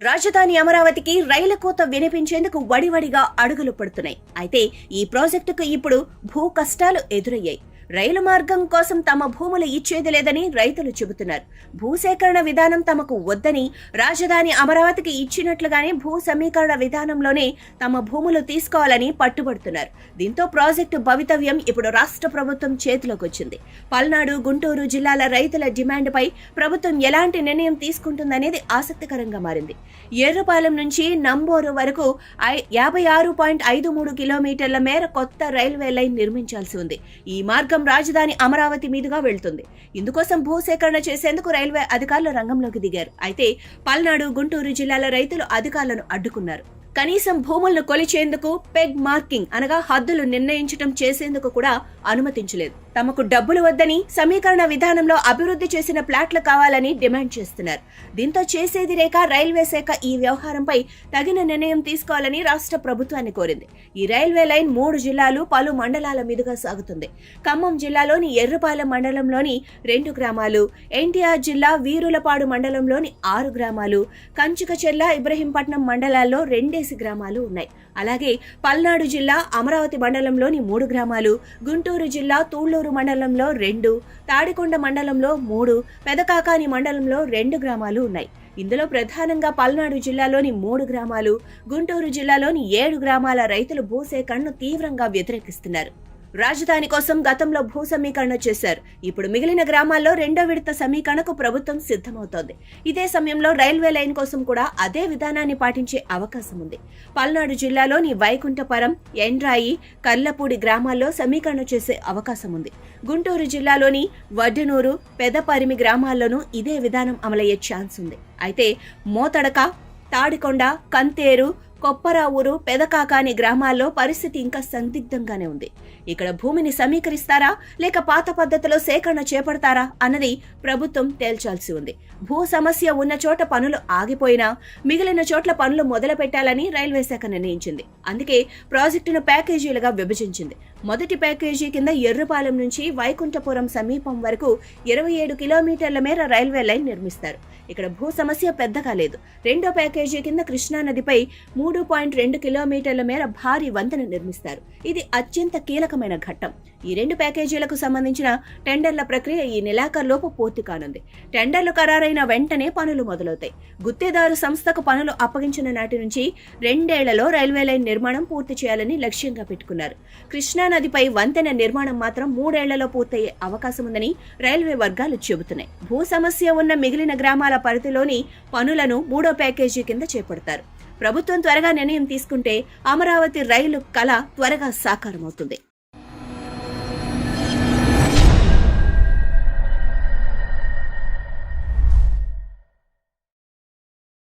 రాజధాని అమరావతికి రైలు కోత వినిపించేందుకు వడివడిగా అడుగులు పడుతున్నాయి. అయితే ఈ ప్రాజెక్టుకు ఇప్పుడు భూ కష్టాలు ఎదురయ్యాయి. రైలు మార్గం కోసం తమ భూములు ఇచ్చేది లేదని రైతులు చెబుతున్నారు. భూసేకరణ విధానం తమకు వద్దని, రాజధాని అమరావతికి ఇచ్చినట్లుగానే భూ సమీకరణ విధానంలోనే తమ భూములు తీసుకోవాలని పట్టుబడుతున్నారు. దీంతో ప్రాజెక్టు భవితవ్యం ఇప్పుడు రాష్ట్ర ప్రభుత్వం చేతిలోకి వచ్చింది. పల్నాడు, గుంటూరు జిల్లాల రైతుల డిమాండ్పై ప్రభుత్వం ఎలాంటి నిర్ణయం తీసుకుంటుందనేది ఆసక్తికరంగా మారింది. ఎర్రపాలెం నుంచి నంబోరు వరకు 56.53 కిలోమీటర్ల మేర కొత్త రైల్వే లైన్ నిర్మించాల్సి ఉంది. ఈ మార్గం రాజధాని అమరావతి మీదుగా వెళ్తుంది. ఇందుకోసం భూసేకరణ చేసేందుకు రైల్వే అధికారులు రంగంలోకి దిగారు. అయితే పల్నాడు, గుంటూరు జిల్లాల రైతులు అధికారులను అడ్డుకున్నారు. కనీసం భూములను కొలిచేందుకు పెగ్ మార్కింగ్ అనగా హద్దులు నిర్ణయించడం చేసేందుకు కూడా అనుమతించలేదు. తమకు డబ్బులు వద్దని, సమీకరణ విధానంలో అభివృద్ధి చేసిన ప్లాట్లు కావాలని డిమాండ్ చేస్తున్నారు. దీంతో చేసేది లేక రైల్వే శాఖ ఈ వ్యవహారంపై తగిన నిర్ణయం తీసుకోవాలని రాష్ట్ర ప్రభుత్వాన్ని కోరింది. ఈ రైల్వే లైన్ 3 జిల్లాలు, పలు మండలాల మీదుగా సాగుతుంది. ఖమ్మం జిల్లాలోని ఎర్రపాలెం మండలంలోని 2 గ్రామాలు, ఎన్టీఆర్ జిల్లా వీరులపాడు మండలంలోని 6 గ్రామాలు, కంచుకచెర్ల, ఇబ్రహీంపట్నం మండలాల్లో 2 గ్రామాలు ఉన్నాయి. అలాగే పల్నాడు జిల్లా అమరావతి మండలంలోని 3 గ్రామాలు, గుంటూరు జిల్లా తూళ్లూరు మండలంలో 2, తాడికొండ మండలంలో 3, పెదకాకాని మండలంలో 2 గ్రామాలు ఉన్నాయి. ఇందులో ప్రధానంగా పల్నాడు జిల్లాలోని 3 గ్రామాలు, గుంటూరు జిల్లాలోని 7 గ్రామాల రైతులు భూసేకరణను తీవ్రంగా వ్యతిరేకిస్తున్నారు. రాజధాని కోసం గతంలో భూ సమీకరణ చేశారు. ఇప్పుడు మిగిలిన గ్రామాల్లో 2వ విడత సమీకరణకు ప్రభుత్వం సిద్ధమవుతోంది. ఇదే సమయంలో రైల్వే లైన్ కోసం కూడా అదే విధానాన్ని పాటించే అవకాశం ఉంది. పల్నాడు జిల్లాలోని వైకుంఠపురం, ఎండ్రాయి, కర్లపూడి గ్రామాల్లో సమీకరణ చేసే అవకాశం ఉంది. గుంటూరు జిల్లాలోని వడ్డనూరు, పెదపరిమి గ్రామాల్లోనూ ఇదే విధానం అమలయ్యే ఛాన్స్ ఉంది. అయితే మోతడక, తాడికొండ, కంతేరు, కొప్పరావూరు, పెదకాకాని గ్రామాల్లో పరిస్థితి ఇంకా సందిగ్ధంగానే ఉంది. ఇక్కడ భూమిని సమీకరిస్తారా లేక పాత పద్ధతిలో సేకరణ చేపడతారా అన్నది ప్రభుత్వం తేల్చాల్సి ఉంది. భూ సమస్య ఉన్న చోట పనులు ఆగిపోయినా మిగిలిన చోట్ల పనులు మొదలు పెట్టాలని రైల్వే శాఖ నిర్ణయించింది. అందుకే ప్రాజెక్టును ప్యాకేజీలుగా విభజించింది. మొదటి ప్యాకేజీ కింద ఎర్రపాలెం నుంచి వైకుంఠపురం సమీపం వరకు 27 కిలోమీటర్ల మేర రైల్వే లైన్ నిర్మిస్తారు. ఇక్కడ భూ సమస్య పెద్దగా లేదు. రెండో ప్యాకేజీ కింద కృష్ణానదిపై 3.2 కిలోమీటర్ల మేర భారీ వంతెన నిర్మిస్తారు. ఇది అత్యంత కీలకమైన ఘట్టం. ఈ 2 ప్యాకేజీలకు సంబంధించిన టెండర్ల ప్రక్రియ ఈ నెలాఖరులోపు పూర్తి కానుంది. టెండర్లు ఖరారైన వెంటనే పనులు మొదలవుతాయి. గుత్తేదారు సంస్థకు పనులు అప్పగించిన నాటి నుంచి 2 ఏళ్లలో రైల్వే లైన్ నిర్మాణం పూర్తి చేయాలని లక్ష్యంగా పెట్టుకున్నారు. కృష్ణానదిపై వంతెన నిర్మాణం మాత్రం 3 ఏళ్లలో పూర్తయ్యే అవకాశం ఉందని రైల్వే వర్గాలు చెబుతున్నాయి. భూ సమస్య ఉన్న మిగిలిన గ్రామాల పరిధిలోని పనులను 3వ ప్యాకేజీ కింద చేపడతారు. ప్రభుత్వం త్వరగా నిర్ణయం తీసుకుంటే అమరావతి రైలు కళ త్వరగా సాకారమవుతుంది.